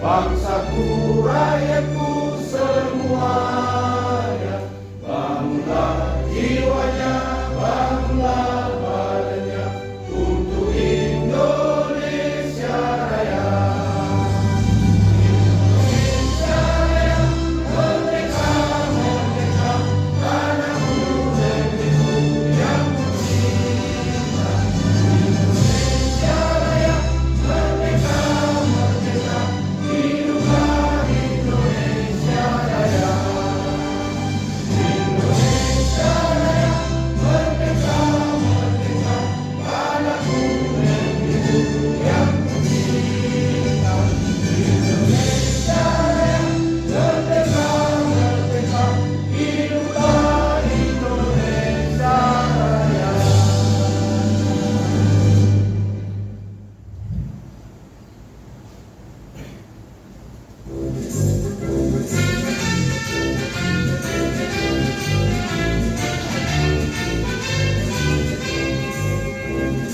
bangsaku, rakyatku semuanya. Bangunlah jiwanya, bangunlah badannya untuk Indonesia Raya. Indonesia Raya, merdeka, merdeka, tanahku negeriku yang tercinta. Indonesia Raya, merdeka, merdeka, hiduplah Indonesia Raya. Indonesia Raya, merdeka, merdeka, tanahku negeriku yang tercinta. Indonesia Raya, merdeka, merdeka, hiduplah Indonesia Raya.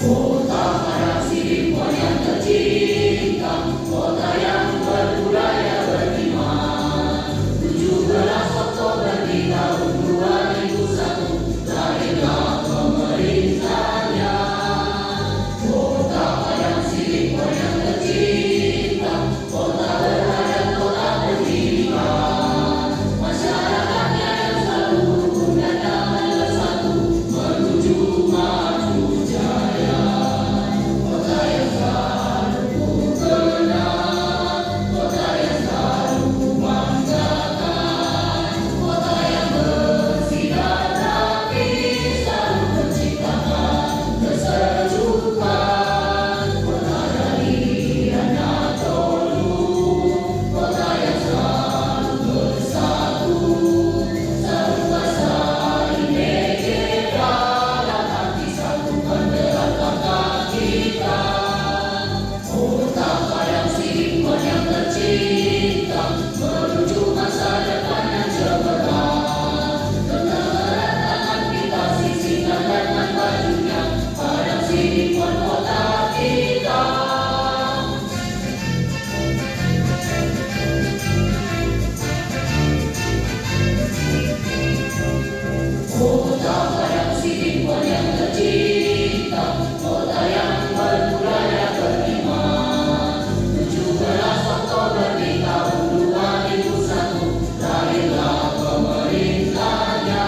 Kota Parangtripan yang tercinta, kota yang berbudaya beriman. 17 Oktober di tahun 2001 lahirlah pemerintahnya. Kota Parangtripan yang tercinta, kota berhadap kota pendidikan. Masyarakatnya yang selalu rukun dan damai bersatu menuju maju jaya. Kota yang selalu ku kenal, kota yang selalu ku banggakan, kota yang bersih dan rapi, selalu menciptakan kesejukan. Kota dari Anatolu, kota yang selalu bersatu, selalu bersatu negara dalam hati satu menerapkan kita. Kota Parangtripan yang tercinta, menuju masa depan yang cemerlang. Dengan tangan kita sisihkan dengan bajunya, Parangtripan kota kita. Kota Parangtripan yang tercinta, kota yang berbudaya beriman. 17 Oktober di tahun 2001 lahirlah pemerintahnya.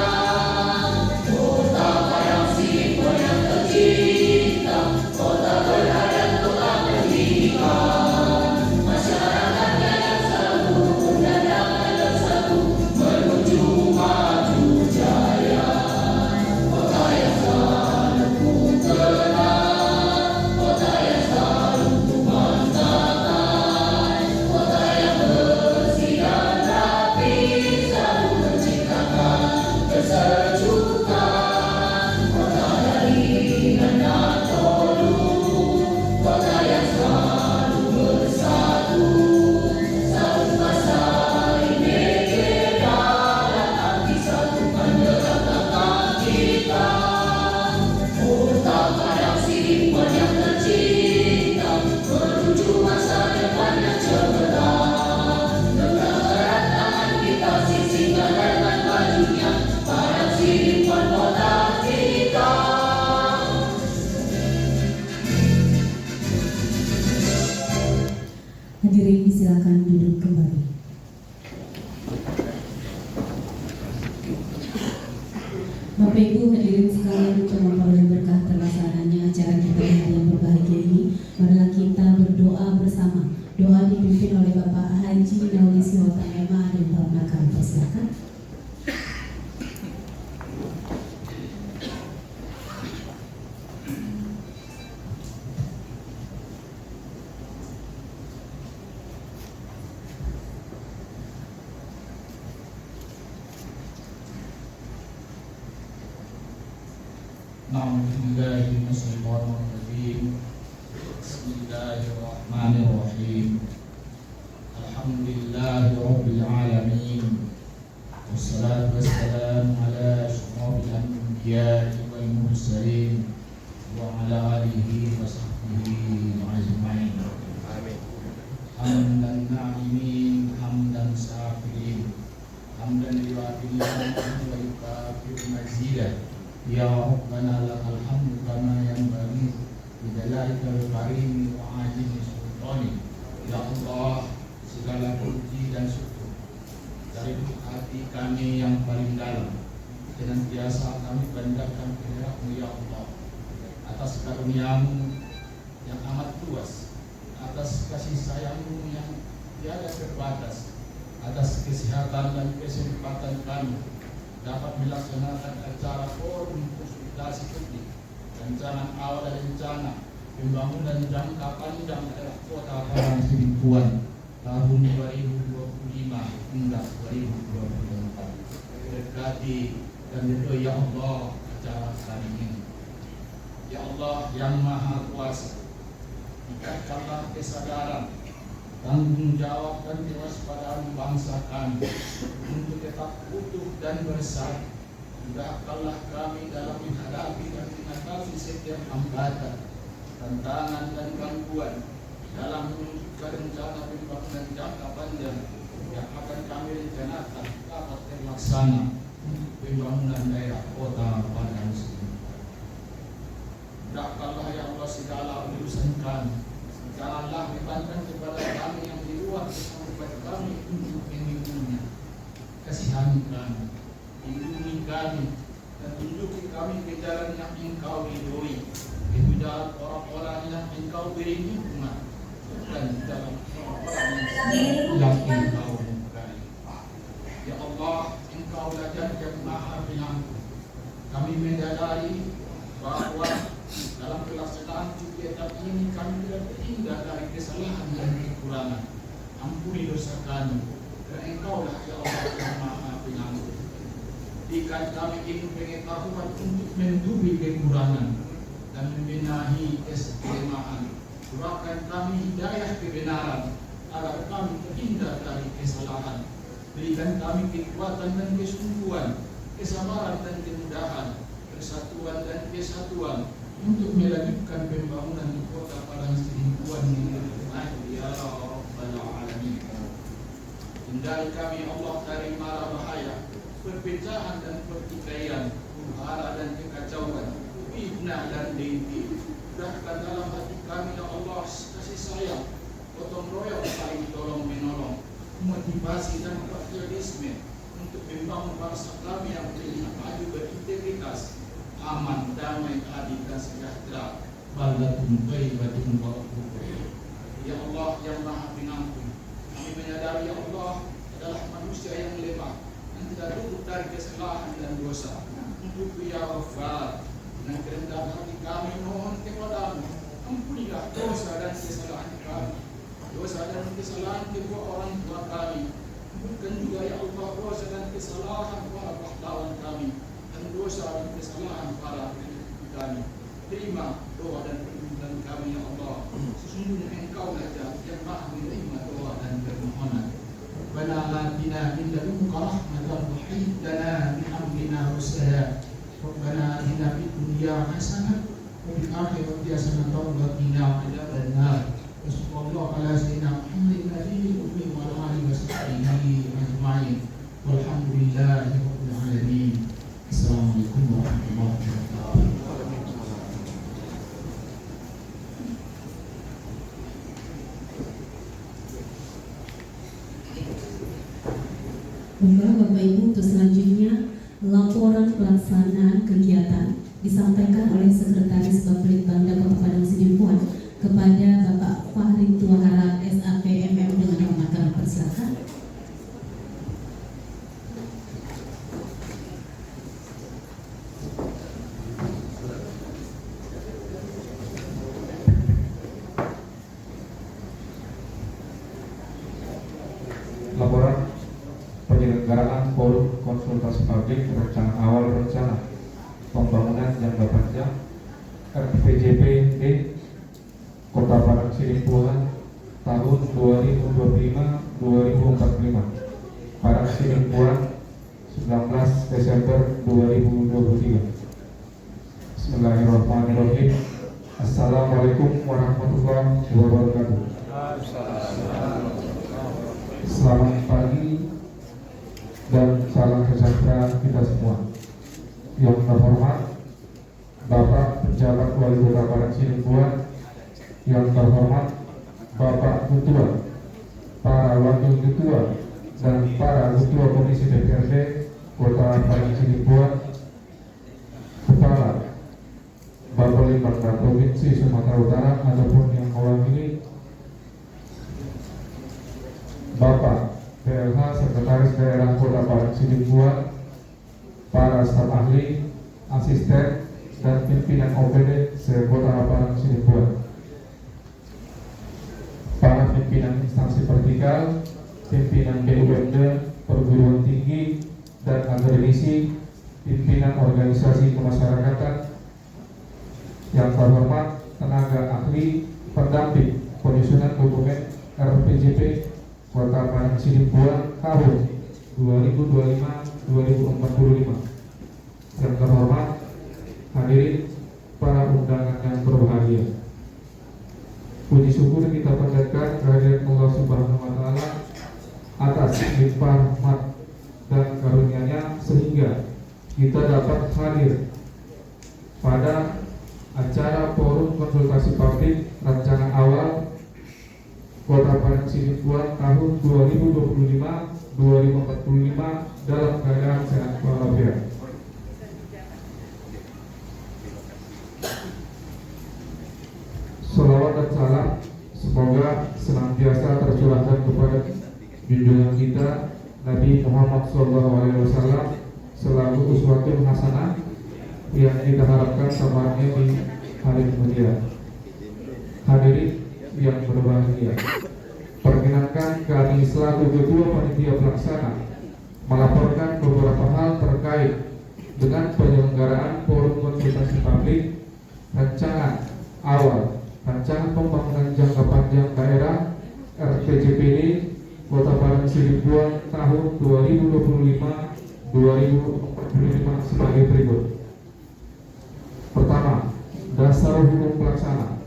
Kota Parangtripan yang tercinta, kota berhadap kota pendidikan. Masyarakatnya yang selalu rukun dan damai bersatu menuju maju jaya. Kota yang selalu ku kenal, kota yang selalu ku banggakan, kota yang bersih dan rapi, selalu menciptakan kesejukan. Kota dari Anatolu, kota yang selalu bersatu, selalu bersatu negara dalam hati satu menerapkan kita. Kota Parangtripan yang tercinta, menuju masa depan yang cemerlang. Dengan erat tangan kita sisihkan dengan bajunya, Parangtripan kota kita. Hadirin disilakan duduk kembali. Bapak Ibu hadirin sekalian, untuk memperoleh berkah terlaksananya acara kita hari yang berbahagia ini, marilah kita berdoa bersama. Doa dipimpin oleh Bapak Haji Nauli Sihotan Ema dan Pak Nakam. Silakan. Bismillahirrahmanirrahim. Alhamdulillahirabbil alamin. Wassalatu wassalamu ala asyrafil anbiya'i wal mursalin wa ala alihi wa sahbihi ajma'in. Amin. Hamdan Ya Rabbana lakal hamdu kama yanbaghi bijalalika al-karimi wa ajimi sultani. Ya Allah, segala puji dan syukur dari hati kami yang paling dalam senantiasa kami panjatkan kehadirat-Mu ya Allah, atas karunia-Mu yang amat luas, atas kasih sayang-Mu yang tiada terbatas, atas kesehatan dan kesempatan kami dapat melaksanakan acara forum konsultasi publik rencana awal dan rencana pembangunan jangka panjang daerah Kota Padang Sidimpuan tahun 2025 hingga 2024. Berkati dan ridhoi ya Allah acara kali ini. Ya Allah yang Maha Kuasa, tingkatkanlah kesadaran, tanggung jawab dan kewaspadaan bangsa kami untuk tetap utuh dan bersatu. Mudahkanlah kami dalam menghadapi dan mengatasi setiap hambatan, tantangan dan gangguan dalam mewujudkan rencana pembangunan jangka panjang yang akan kami rencanakan dapat terlaksana pembangunan daerah Kota Padang Sidimpuan. Mudahkanlah ya Allah segala urusan kami. Janganlah bebankan kepada kami yang di luar kemampuan kami untuk melindunginya. Kasihani kami, lindungi kami, dan tunjuki kami ke jalan yang Engkau ridhoi, itu jalan orang-orang yang Engkau beri nikmat, dan jalan orang-orang yang Engkau murkai. Ya Allah, Engkau lah Zat yang Maha Penyayang. Kami menyadari bahwa dalam pelaksanaan kegiatan ini kami tidak terhindar dari kesalahan dan kekurangan. Ampuni dosa kami, dan Engkau lah ya Allah yang Maha Penyayang. Berikan kami ilmu pengetahuan untuk menutupi kekurangan dan membenahi kelemahan. Curahkan kami hidayah kebenaran agar kami terhindar dari kesalahan. Berikan kami kekuatan dan kesungguhan, kesabaran dan kemudahan, persatuan dan kesatuan untuk melanjutkan pembangunan di Kota Padang Sidimpuan ini ya Rabbal Alamin. Hindari kami Allah dari mara bahaya, perpecahan dan pertikaian, huru-hara dan kekacauan, fitnah dan dengki. Mudahkan dalam hati kami ya Allah kasih sayang, gotong royong saling tolong menolong, motivasi dan patriotisme untuk membangun bangsa kami yang maju berintegritas, aman, damai, adil dan sejahtera. Baldatun thayyibatun wa rahmatun. Ya Allah yang Maha Pengampun, kami menyadari ya Allah adalah manusia yang lemah, yang tidak luput dari kesalahan dan dosa. Untuk ya Ghaffar, dengan kerendahan hati kami mohon kepada-Mu, ampunilah dosa dan kesalahan kami, dosa dan kesalahan kedua orang tua kami. Bukan juga ya Allah dosa dan kesalahan para pahlawan kami, dan dosa dan kesalahan para penduduk kami. Terima doa dan permohonan kami ya Allah. Sesungguhnya Engkau lah yang Maha menerima doa dan permohonan. Rabbana atina min ladunka rahmatan wa hayyi lana min amrina rashada. Rabbana atina fid dunya hasanah wa fil akhirati hasanah wa qina adzabannar. Wassallallahu ala sayyidina Muhammadin nabiyil ummi wa ala alihi wa sahbihi ajma'in. Walhamdulillahi rabbil alamin. Assalamualaikum warahmatullahi wabarakatuh. Baiklah Bapak Ibu, untuk selanjutnya laporan pelaksanaan kegiatan disampaikan oleh Sekretaris Bapelitbangda Kota Padang Sidimpuan kepada Bapak Fahri Tuahara SAPMM dengan hormat kami persilakan. Laporan penyelenggaraan forum konsultasi publik rencana awal rencana pembangunan jangka panjang RPJPD Kota Padang Sidimpuan tahun 2025-2045 Padang Sidimpuan 19 Desember 2023. Bismillahirrahmanirrahim. Assalamualaikum warahmatullahi wabarakatuh. Selamat pagi dan salam sejahtera kita semua. Yang terhormat Wali Kota Parang Sidempuan yang terhormat Bapak Ketua, para Wakil Ketua, dan para Ketua Komisi DPRD Kota Parang Sidempuan, Kepala Bapelibangda Provinsi Sumatera Utara ataupun yang mewakili Bapak PLH Sekretaris Daerah Kota Parang Sidempuan, para staf ahli, asisten, dan pimpinan OPD se-Kota Parang Sidempuan, para pimpinan instansi vertikal, pimpinan BUMD, perguruan tinggi dan akademisi, pimpinan organisasi kemasyarakatan, yang terhormat tenaga ahli pendamping penyusunan dokumen RPJP Kota Parang Sidempuan tahun 2025-2045. Yang terhormat hadirin para undangan yang berbahagia. Puji syukur kita panjatkan kehadirat Allah Subhanahu wa Ta'ala atas limpah rahmat dan karunia-Nya sehingga kita dapat hadir pada acara forum konsultasi publik rancangan awal Kota Parang Sidempuan tahun 2025-2045 dalam keadaan sehat walafiat. Salawat dan salam semoga senantiasa tercurahkan kepada junjungan kita Nabi Muhammad SAW selalu uswatun hasanah yang kita harapkan samanya di hari kemudian. Hadirin yang berbahagia, perkenankan kami selaku Ketua Panitia Pelaksana melaporkan beberapa hal terkait dengan penyelenggaraan forum konsultasi publik rancangan awal rancangan pembangunan jangka panjang daerah RPJPD Kota Parang Sidempuan tahun 2025-2045 sebagai berikut. Pertama, dasar hukum pelaksana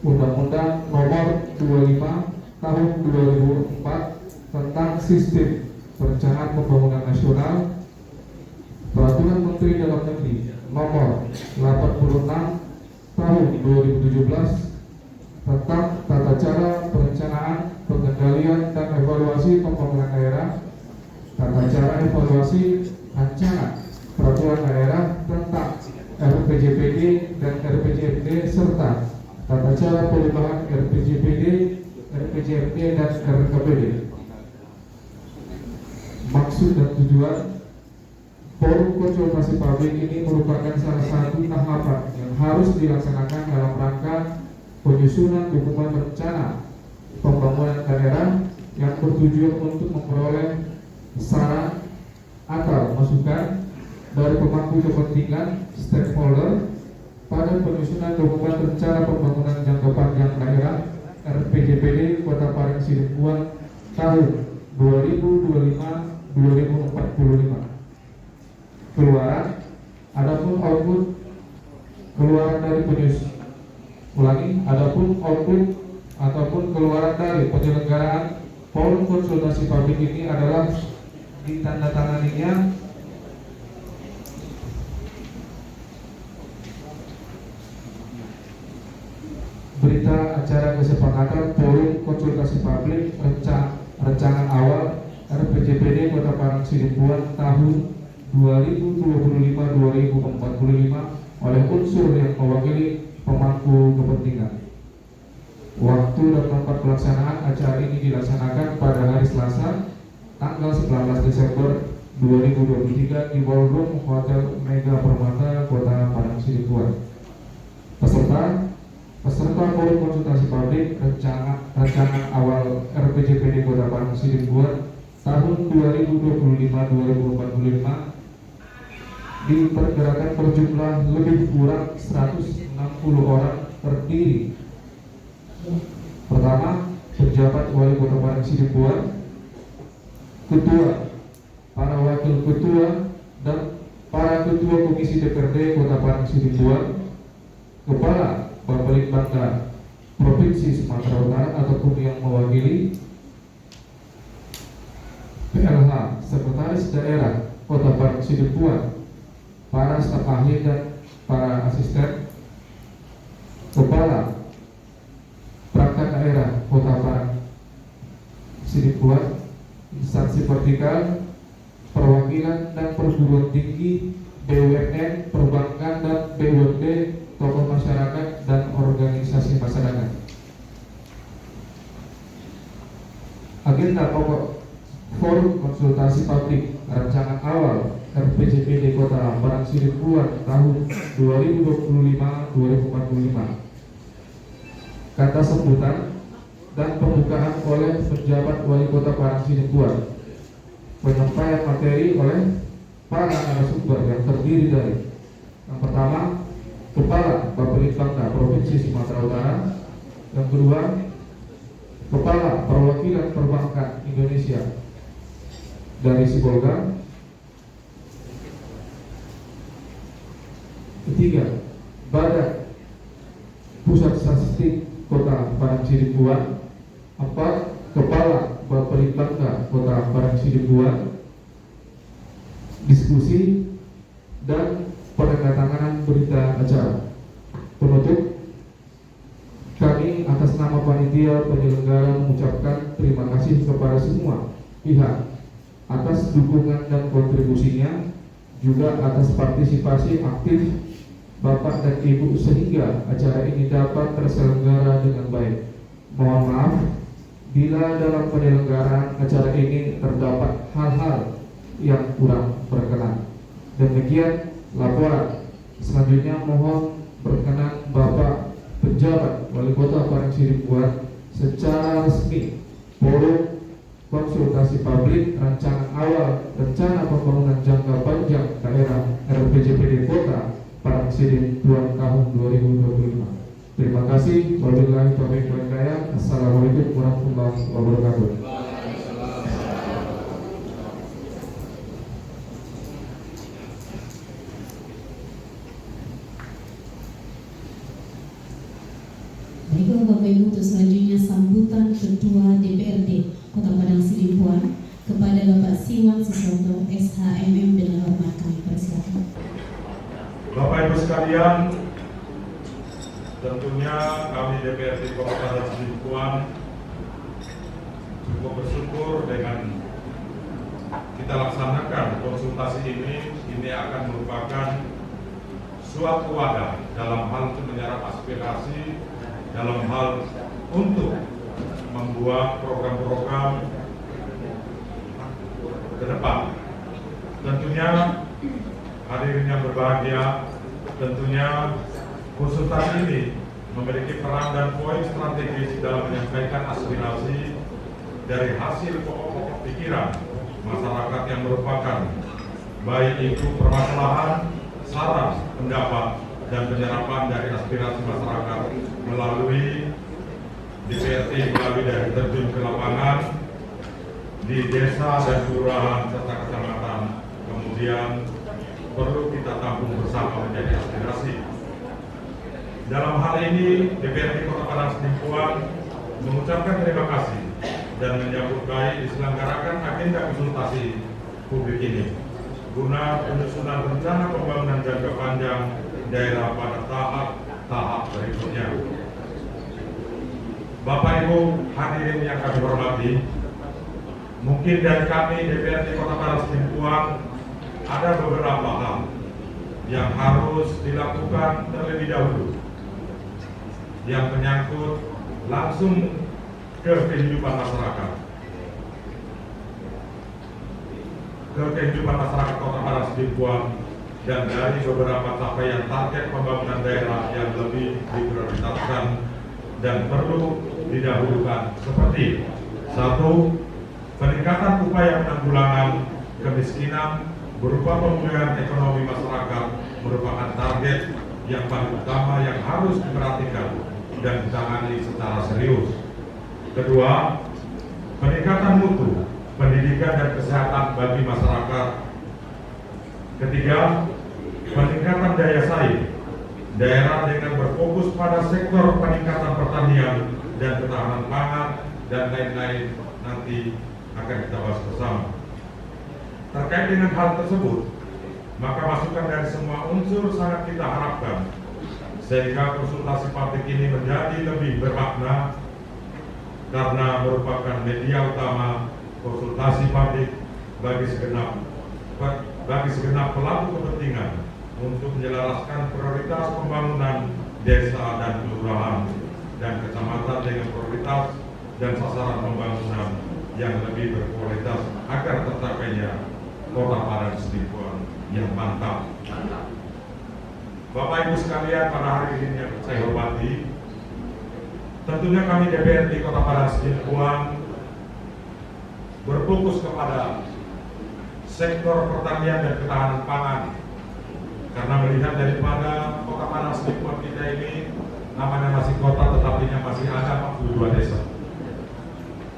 Undang-Undang Nomor 25 Tahun 2004 tentang Sistem Perencanaan Pembangunan Nasional, Peraturan Menteri Dalam Negeri Nomor 86 Tahun 2017 tentang tata cara perencanaan, pengendalian, dan evaluasi pembangunan daerah, tata cara evaluasi rancangan peraturan daerah tentang RPJPD dan RPJMD, serta tata cara perubahan RPJPD, RPJMD, dan RKPD. Maksud dan tujuan forum konsultasi publik ini merupakan salah satu tahapan yang harus dilaksanakan dalam rangka penyusunan dokumen rencana pembangunan daerah yang bertujuan untuk memperoleh saran atau masukan dari pemangku kepentingan stakeholder pada penyusunan dokumen rencana pembangunan jangka panjang daerah RPJPD Kota Parang Sidempuan tahun 2025-2045. Keluaran, adapun output keluaran dari keluaran dari penyelenggaraan forum konsultasi publik ini adalah ditandatanganinya berita acara kesepakatan forum konsultasi publik rancangan awal RPJPD Kota Parang Sidempuan tahun 2025-2045 oleh unsur yang mewakili pemangku kepentingan. Waktu dan tempat pelaksanaan acara ini dilaksanakan pada hari Selasa tanggal 19 Desember 2023 di Ballroom Hotel Mega Permata Kota Parang Sidempuan. Peserta forum konsultasi publik rancangan awal RPJPD Kota Parang Sidempuan tahun 2025-2045 diperkirakan berjumlah lebih kurang 160 orang, terdiri pertama, pejabat wali Kota Parang Sidempuan, ketua, para wakil ketua, dan para ketua komisi DPRD Kota Parang Sidempuan, kepala Bapelibangda Provinsi Sumatera Utara ataupun yang mewakili, PLH Sekretaris Daerah Kota Parang Sidempuan, para staf ahli dan para asisten, Kepala Perangkat Daerah Kota Parang Sidimpuan, instansi vertikal, perwakilan dan perguruan tinggi, BUMN, perbankan dan BUMD, tokoh masyarakat dan organisasi masyarakat. Agenda pokok forum konsultasi publik rancangan awal RPJPD Kota Parang Sidimpuan tahun 2025-2045. Kata sambutan dan pembukaan oleh pejabat wali kota Parang Sidimpuan. Penyampaian materi oleh para narasumber yang terdiri dari yang pertama, Kepala Bapelitbangda Provinsi Sumatera Utara. Yang kedua, Kepala Perwakilan Perbankan Indonesia dari Sibolga. Ketiga, Badan Pusat Statistik Kota Parang Sidimpuan. 4, Kepala Bapelitbangda Kota Parang Sidimpuan. Diskusi dan penandatanganan berita acara. Penutup, kami atas nama panitia penyelenggara mengucapkan terima kasih kepada semua pihak atas dukungan dan kontribusinya, juga atas partisipasi aktif Bapak dan Ibu sehingga acara ini dapat terselenggara dengan baik. Mohon maaf bila dalam penyelenggaraan acara ini terdapat hal-hal yang kurang berkenan. Demikian laporan. Selanjutnya mohon berkenan Bapak Pejabat Wali Kota Parang Sidimpuan secara resmi forum konsultasi publik rancangan awal rencana pembangunan jangka panjang daerah RPJPD Kota Parang Sidimpuan tahun 2025. Terima kasih. Wabillahi taufiq wal hidayah. Assalamualaikum warahmatullahi wabarakatuh. Baiklah Bapak Ibu, untuk selanjutnya sambutan Ketua DPRD Kota Padang Sidimpuan kepada Bapak Siwan Susanto SHMM dengan hormat kami persilakan. Bapak Ibu sekalian, tentunya kami DPRD Kota Padang Sidimpuan cukup bersyukur dengan kita laksanakan konsultasi ini akan merupakan suatu wadah dalam hal untuk menyerap aspirasi, dalam hal untuk membuat program-program ke depan. Tentunya hadirin yang berbahagia, tentunya konsultasi ini memiliki peran dan poin strategis dalam menyampaikan aspirasi dari hasil pokok-pokok pikiran masyarakat yang merupakan baik itu permasalahan, saran, pendapat, dan penyerapan dari aspirasi masyarakat melalui DPRD, melalui dari terjun ke lapangan di desa dan kelurahan serta kecamatan, kemudian perlu kita tampung bersama menjadi aspirasi. Dalam hal ini DPRD Kota Padang Sidimpuan mengucapkan terima kasih dan menyambut baik diselenggarakan agenda konsultasi publik ini guna penyusunan rencana pembangunan jangka panjang daerah pada tahap berikutnya. Bapak Ibu hadirin yang kami hormati, mungkin dari kami DPRD Kota Padang Sidimpuan ada beberapa hal yang harus dilakukan terlebih dahulu yang menyangkut langsung ke kehidupan masyarakat. Kota Padang Sidimpuan dan dari beberapa capaian target pembangunan daerah yang lebih diprioritaskan dan perlu didahulukan seperti 1. Peningkatan upaya penanggulangan kemiskinan berupa pemulihan ekonomi masyarakat merupakan target yang paling utama yang harus diperhatikan dan ditangani secara serius. 2. Peningkatan mutu pendidikan dan kesehatan bagi masyarakat. 3. Peningkatan daya saing daerah dengan berfokus pada sektor peningkatan pertanian dan ketahanan pangan dan lain-lain nanti akan kita bahas bersama. Terkait dengan hal tersebut, maka masukan dari semua unsur sangat kita harapkan sehingga konsultasi publik ini menjadi lebih bermakna karena merupakan media utama konsultasi publik bagi segenap pelaku kepentingan untuk menyelaraskan prioritas pembangunan desa dan kelurahan dan kecamatan dengan prioritas dan sasaran pembangunan yang lebih berkualitas agar tercapainya Kota Padang Sidimpuan yang mantap. Bapak Ibu sekalian, pada hari ini yang saya hormati, tentunya kami DPRD Kota Padang Sidimpuan berfokus kepada sektor pertanian dan ketahanan pangan, karena melihat daripada Kota Padang Sidimpuan kita ini namanya masih kota tetapinya masih ada 42 desa.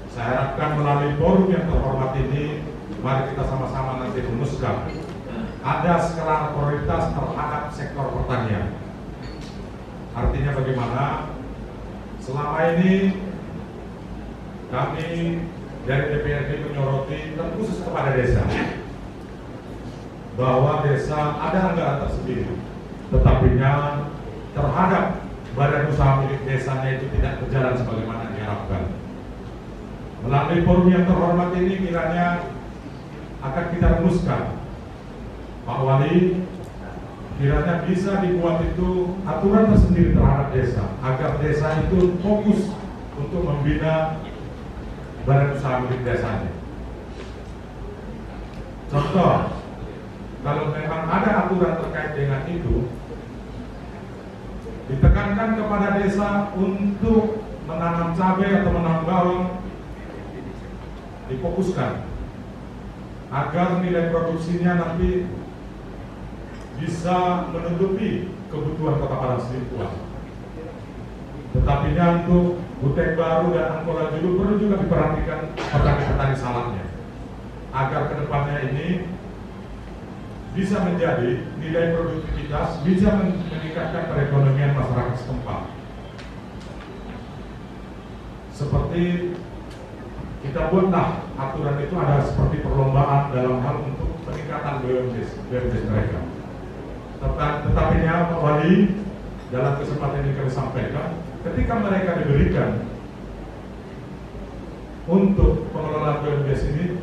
Saya harapkan melalui forum yang terhormat ini, mari kita sama-sama nanti rumuskan ada skala prioritas terhadap sektor pertanian. Artinya bagaimana? Selama ini kami dari DPRD menyoroti terkhusus kepada desa, bahwa desa ada anggaran tersendiri, tetapinya terhadap badan usaha milik desanya itu tidak berjalan sebagaimana diharapkan. Melalui forum yang terhormat ini kiranya akan kita rumuskan, Pak Wali, kiranya bisa dibuat itu aturan tersendiri terhadap desa, agar desa itu fokus untuk membina badan usaha milik desanya. Contoh, kalau memang ada aturan terkait dengan itu, ditekankan kepada desa untuk menanam cabai atau menanam bawang, difokuskan agar nilai produksinya nanti bisa menutupi kebutuhan Kota Padang Sidimpuan. Tetapinya untuk Butek Baru dan Angkola Julu perlu juga diperhatikan petani-petani salaknya, agar kedepannya ini bisa menjadi nilai produktivitas, bisa meningkatkan perekonomian masyarakat setempat. Seperti kita buatlah aturan itu ada seperti perlombaan dalam hal untuk peningkatan BUMDes mereka. Tetapinya Pak Wali, dalam kesempatan ini kami sampaikan, ketika mereka diberikan untuk pengelolaan BUMDes ini,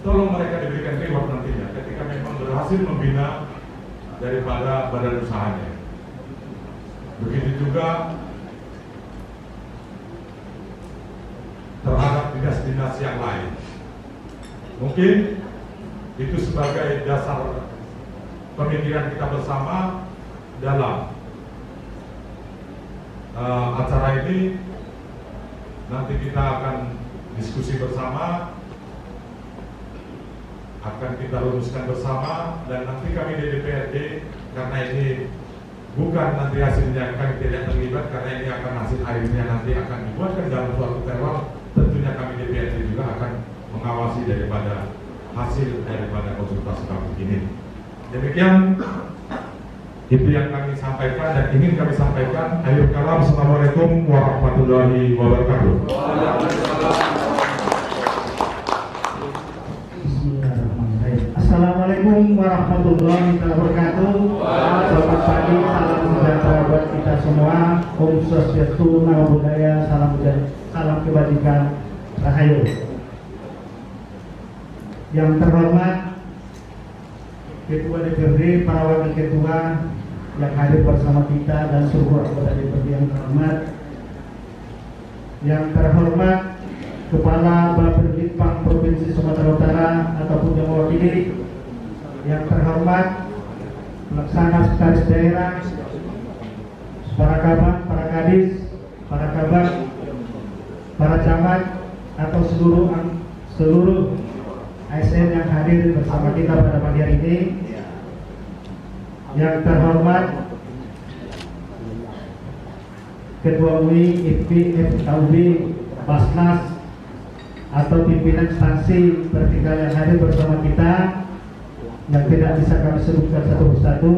tolong mereka diberikan reward nantinya ketika memang berhasil membina daripada badan usahanya. Begitu juga terhadap dinas-dinas yang lain. Mungkin itu sebagai dasar pemikiran kita bersama dalam acara ini. Nanti kita akan diskusi bersama, akan kita rumuskan bersama, dan nanti kami di DPRD, karena ini bukan nanti hasilnya kami tidak terlibat, karena ini akan hasil akhirnya nanti akan dibuatkan dalam suatu teror. Tentunya kami DPRD juga akan mengawasi daripada hasil daripada konsultasi publik ini. Demikian itu yang kami sampaikan dan ingin kami sampaikan. Akhir kalam, assalamualaikum warahmatullahi wabarakatuh. Bismillahirrahmanirrahim. Assalamualaikum warahmatullahi wabarakatuh. Selamat pagi, salam sejahtera buat kita semua. Om Swastiastu, Namo Buddhaya, salam kebajikan, rahayu. Yang terhormat Ketua DPRD, para wakil ketua yang hadir bersama kita, dan seluruh anggota DPRD yang terhormat. Yang terhormat Kepala Bapedikbang Provinsi Sumatera Utara ataupun yang mewakili. Yang terhormat Pelaksana Sekretaris Daerah, para kabar, para kadis, para kabar, para camat atau seluruh ASN yang hadir bersama kita pada pagi hari ini. Yang terhormat Ketua UI, IPI, FKUB, Basnas atau pimpinan instansi vertikal yang hadir bersama kita, yang tidak bisa kami sebutkan satu persatu.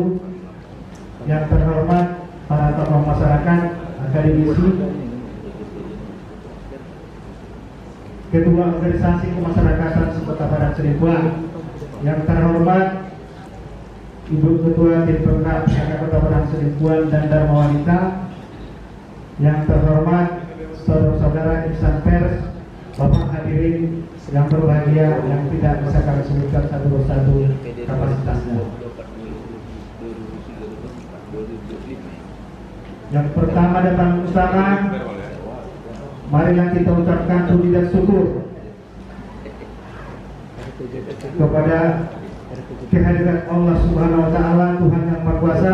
Yang terhormat para tokoh masyarakat, akademisi, Ketua Organisasi Kemasyarakatan Kota Padang Sidimpuan. Yang terhormat Ibu Ketua Tim Penggerak PKK Kota Padang Sidempuan dan Dharma Wanita, yang terhormat saudara-saudara insan pers, Bapak hadirin yang berbahagia yang tidak bisa kami sebutkan satu persatu kapasitasnya. Yang pertama datang utama, marilah kita ucapkan puji dan syukur kepada kehadiran Allah Subhanahu wa Ta'ala, Tuhan yang Maha Kuasa,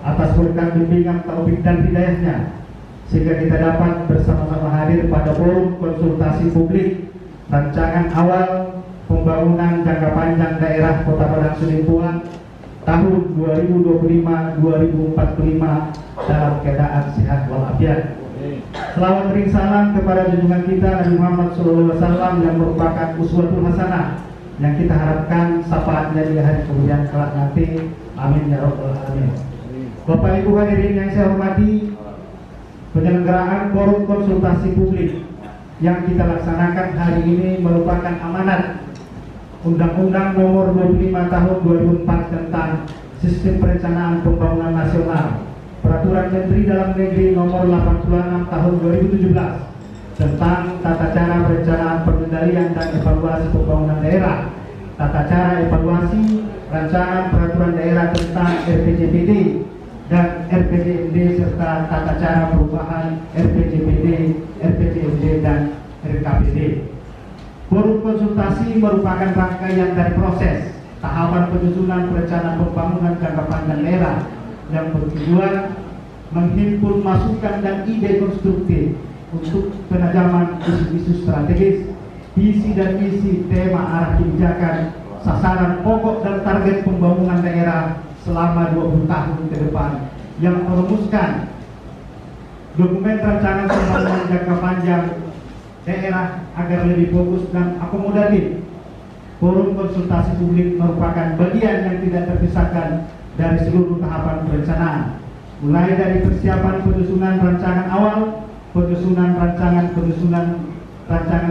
atas berkat bimbingan taufik dan hidayahnya, sehingga kita dapat bersama-sama hadir pada forum konsultasi publik rancangan awal pembangunan jangka panjang daerah Kota Padang Sidempuan tahun 2025-2045 dalam keadaan sehat walafiat. Selawat ring salam kepada junjungan kita Nabi Muhammad SAW yang merupakan uswatul hasanah yang kita harapkan syafaatnya di hari kemudian kelak nanti. Amin ya rabbal alamin. Bapak Ibu hadirin yang saya hormati, penyelenggaraan forum konsultasi publik yang kita laksanakan hari ini merupakan amanat Undang-Undang Nomor 25 Tahun 2004 tentang Sistem Perencanaan Pembangunan Nasional, Peraturan Menteri Dalam Negeri Nomor 86 Tahun 2017 tentang tata cara perencanaan, pengendalian dan evaluasi pembangunan daerah, tata cara evaluasi rancangan peraturan daerah tentang RPJPD dan RPJMD serta tata cara perubahan RPJPD, RPJMD dan RKPD. Forum konsultasi merupakan rangkaian dari proses tahapan penyusunan perencanaan pembangunan jangka panjang daerah yang bertujuan menghimpun masukan dan ide konstruktif untuk penajaman isu-isu strategis, visi dan misi, tema arah kebijakan, sasaran pokok dan target pembangunan daerah selama 20 tahun ke depan, yang merumuskan dokumen rancangan pembangunan jangka panjang daerah agar lebih fokus dan akomodatif. Forum konsultasi publik merupakan bagian yang tidak terpisahkan dari seluruh tahapan perencanaan, mulai dari persiapan penyusunan rancangan awal, penyusunan rancangan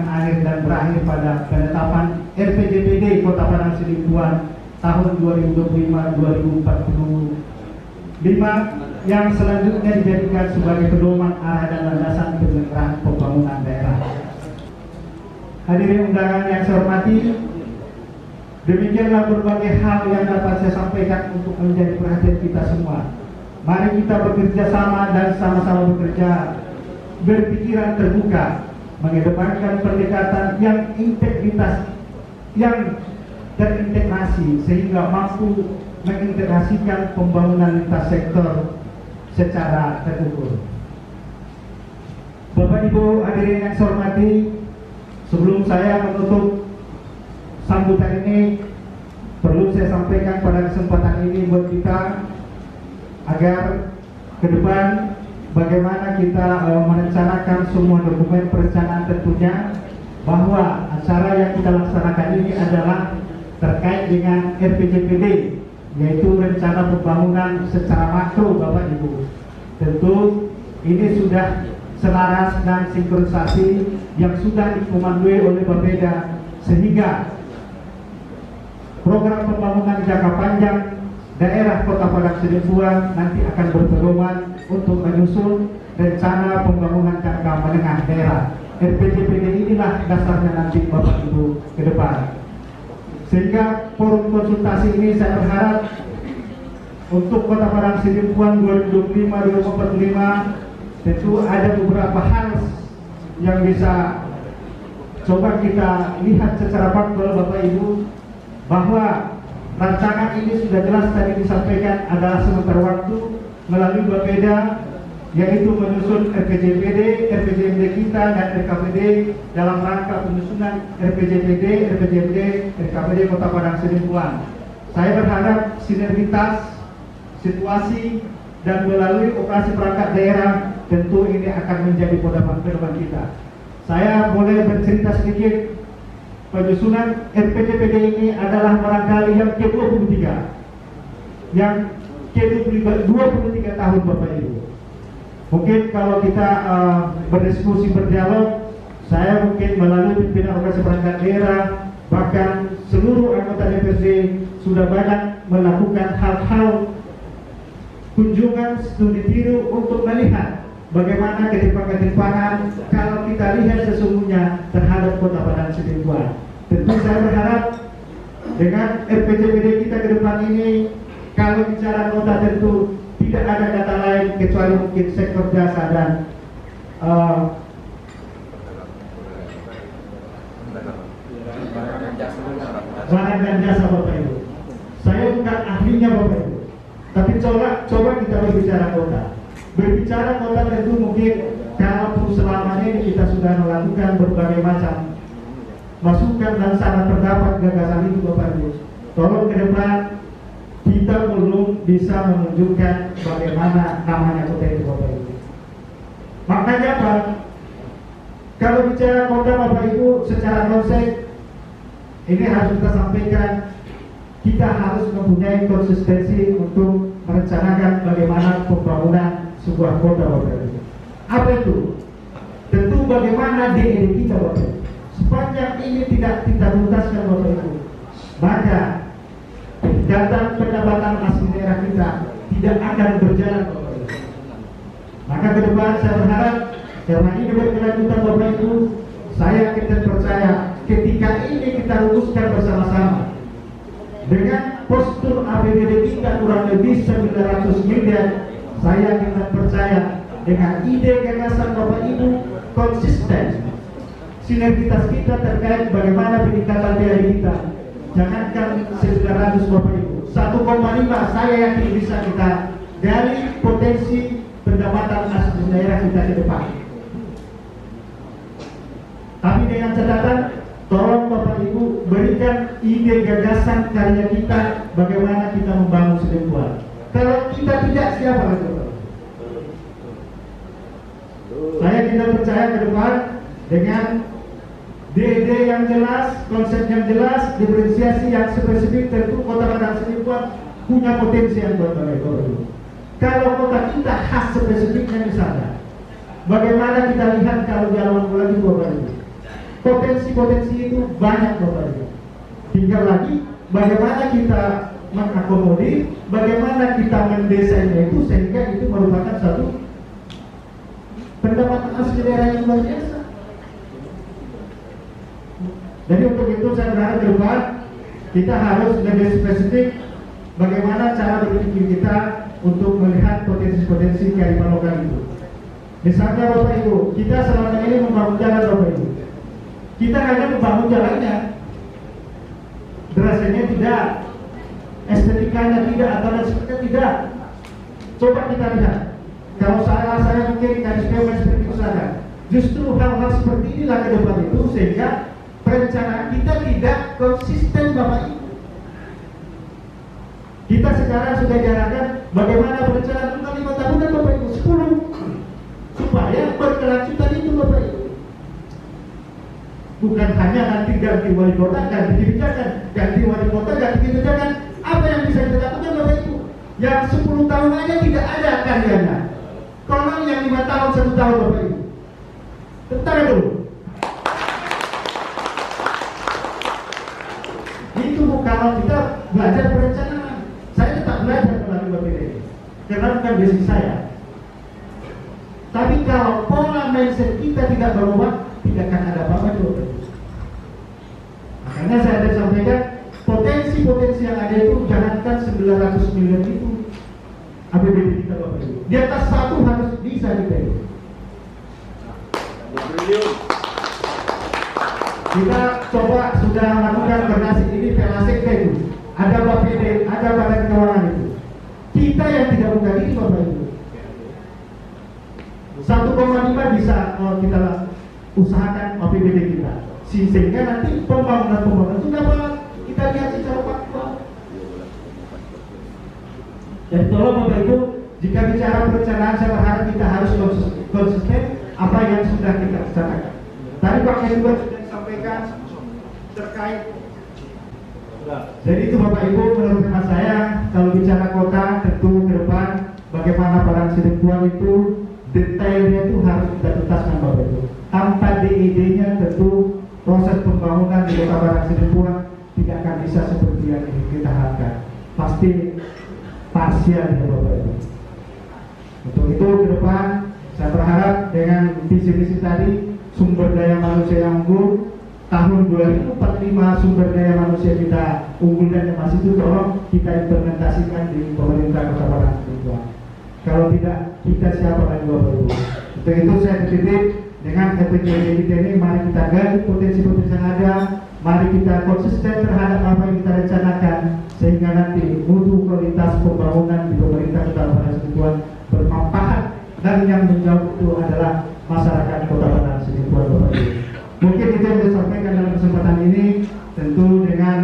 akhir dan berakhir pada penetapan RPJPD Kota Padang Sidempuan tahun 2025-2045 yang selanjutnya dijadikan sebagai pedoman arah dan landasan penyelenggaraan pembangunan daerah. Hadirin undangan yang saya hormati, demikianlah berbagai hal yang dapat saya sampaikan untuk menjadi perhatian kita semua. Mari kita bekerja sama dan sama-sama bekerja berpikiran terbuka, mengedepankan pendekatan yang integritas, yang terintegrasi sehingga mampu mengintegrasikan pembangunan lintas sektor secara terukur. Bapak Ibu hadirin yang saya hormati, sebelum saya menutup sambutan ini, perlu saya sampaikan pada kesempatan ini buat kita agar ke depan bagaimana kita merencanakan semua dokumen perencanaan, tentunya bahwa acara yang kita laksanakan ini adalah terkait dengan RPJPD, yaitu rencana pembangunan secara makro. Bapak Ibu, tentu ini sudah selaras dan sinkronisasi yang sudah dikomandoi oleh Bapeda, sehingga program pembangunan jangka panjang daerah Kota Padang Sidempuan nanti akan berpedoman untuk menyusun rencana pembangunan jangka menengah daerah. RPJPD inilah dasarnya nanti Bapak Ibu ke depan. Sehingga forum konsultasi ini saya berharap untuk Kota Padang Sidempuan 2025-2045 tentu ada beberapa hal yang bisa coba kita lihat secara faktual Bapak Ibu, bahwa rancangan ini sudah jelas tadi disampaikan adalah sementara waktu melalui Bapeda, yaitu menyusun RPJPD, RPJMD kita dan RKPD dalam rangka penyusunan RPJPD, RPJMD, RKPD Kota Padang Sidempuan. Saya berharap sinergitas, situasi dan melalui operasi perangkat daerah tentu ini akan menjadi pedoman kita. Saya boleh bercerita sedikit. Penyusunan RPJPD ini adalah barangkali yang ke-23, yang ke-23 tahun Bapak Ibu. Mungkin kalau kita berdiskusi, berdialog, saya mungkin melalui pimpinan organisasi perangkat daerah, bahkan seluruh anggota DPRD sudah banyak melakukan hal-hal kunjungan studi tiru untuk melihat bagaimana ketimpanan kalau kita lihat sesungguhnya terhadap Kota Padang Sidempuan. Tentu saya berharap dengan RPJMD kita ke depan ini, kalau bicara kota tentu tidak ada kata lain kecuali mungkin sektor jasa dan barang dan jasa Bapak Ibu. Saya bukan ahlinya Bapak Ibu, tapi coba kita berbicara kota. Berbicara kota tentu mungkin kalau selama ini kita sudah melakukan berbagai macam masukan dan sangat terdapat gagasan itu Bapak Ibu. Tolong ke depan kita belum bisa menunjukkan bagaimana namanya kota itu Bapak Ibu. Makanya Pak, kalau bicara kota Bapak Ibu secara konsep ini harus kita sampaikan, kita harus mempunyai konsistensi untuk merencanakan bagaimana pembangunan sebuah kota Bapak Ibu. Apa itu? Tentu bagaimana DED kita Bapak Ibu. Sepanjang ini tidak kita tuntaskan Bapak Ibu, maka peningkatan pendapatan asli daerah kita tidak akan berjalan Bapak Ibu. Maka ke depan saya berharap karena ini berkelanjutan Bapak Ibu, saya kita percaya ketika ini kita rumuskan bersama-sama dengan postur APBD kita kurang lebih 900 miliar, saya kita percaya dengan ide gagasan Bapak Ibu konsisten sinergitas kita terkait bagaimana peningkatan DAI kita. Jangankan 900 Bapak Ibu, 1,5 saya yakin bisa kita gali potensi pendapatan asli daerah kita ke depan. Tapi dengan catatan, tolong Bapak Ibu berikan ide gagasan karya kita bagaimana kita membangun Sidempuan. Kalau kita tidak, siapa lagi Bapak? Saya tidak percaya ke depan dengan DD yang jelas, konsep yang jelas, diferensiasi yang spesifik, tentu Kota Padang Sidempuan punya potensi yang baik. Kalau kota kita khas spesifiknya misalnya, bagaimana kita lihat kalau jalan lagi Bapak Ibu? Potensi-potensi itu banyak Bapak Ibu. Tinggal lagi bagaimana kita mengakomodir, bagaimana kita mendesainnya itu sehingga itu merupakan satu pendapatan asli daerah yang luar biasa. Jadi untuk itu saya berharap ke depan kita harus lebih spesifik bagaimana cara berpikir kita untuk melihat potensi-potensi kearifan lokal itu. Misalnya Bapak Ibu, kita selama ini membangun jalan Bapak Ibu. Kita hanya membangun jalannya, drasanya tidak, estetikanya tidak, atau dan sebagainya tidak. Coba kita lihat. Kalau saya mungkin garis bawah seperti itu saja. Justru hal-hal seperti inilah ke depan itu sehingga perencanaan kita tidak konsisten Bapak Ibu. Kita sekarang sudah jalankan bagaimana perencanaan untuk 5 tahunan Bapak Ibu, 10 supaya berkelanjutan itu Bapak Ibu. Bukan hanya nanti ganti wali kota, ganti kebijakan, ganti wali kota, ganti kebijakan. Apa yang bisa kita lakukan Bapak Ibu? Yang 10 tahun aja tidak ada karyanya. Kalau yang 5 tahun, 1 tahun Bapak Ibu. Bentar dulu. Itu kalau kita belajar perencanaan. Saya tetap belajar melalui BPD. Karena bukan basic saya. Tapi kalau pola mindset kita tidak berubah, tidak akan ada apa-apa itu. Makanya saya tadi sampaikan potensi-potensi yang ada itu jangankan 900 miliar itu APBD kita Bapak Ibu. Di atas 1 harus bisa kita itu. Kita coba sudah melakukan koordinasi ini PLASEK itu. Ada BPD, ada Badan Keuangan itu. Kita yang tidak buka diri Bapak Ibu. 1,5 bisa kita usahakan APBD kita. Sehingga nanti pembangunan itu dapat kita lihat secara faktual. Jadi tolong Bapak Ibu, jika bicara perencanaan saya berharap kita harus konsisten apa yang sudah kita rencanakan. Tadi Pak Ketua sudah disampaikan terkait. Jadi itu Bapak Ibu menurut hemat saya kalau bicara kota tentu ke depan bagaimana Padang Sidempuan itu detailnya itu harus kita tuntaskan Bapak Ibu. Tanpa DED-nya tentu proses pembangunan di Kota Padang Sidempuan tidak akan bisa seperti yang kita harapkan. pasti parsial ya Bapak Ibu. Untuk itu ke depan saya berharap dengan visi-visi tadi sumber daya manusia yang unggul tahun 2045 sumber daya manusia kita unggul dan masih itu tolong kita implementasikan di pemerintah Kota Padang Sidempuan. Kalau tidak kita siapa lagi Bapak Ibu. Untuk itu saya titip dengan RPJMD kita ini mari kita gali potensi-potensi yang ada, mari kita konsisten terhadap apa yang kita rencanakan sehingga nanti mutu kualitas pembangunan di pemerintah Kota Padang Sidempuan bermanfaat dan yang menjawab itu adalah masyarakat Kota Padang Sidempuan Bapak Ibu. Mungkin itu yang disampaikan dalam kesempatan ini, tentu dengan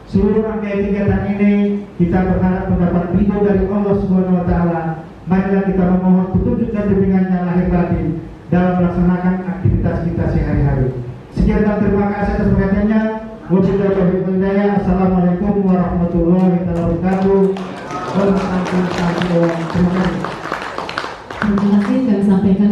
seluruh rangkaian kegiatan ini kita berharap mendapat ridho dari Allah Subhanahu wa taala. Marilah kita memohon petunjuk dan bimbingannya lahir batin dalam melaksanakan aktivitas kita sehari-hari. Sekian dan terima kasih atas perhatiannya. Wabillahi taufiq wal hidayah. Assalamualaikum warahmatullahi wabarakatuh. Terima kasih. Terima kasih kami sampaikan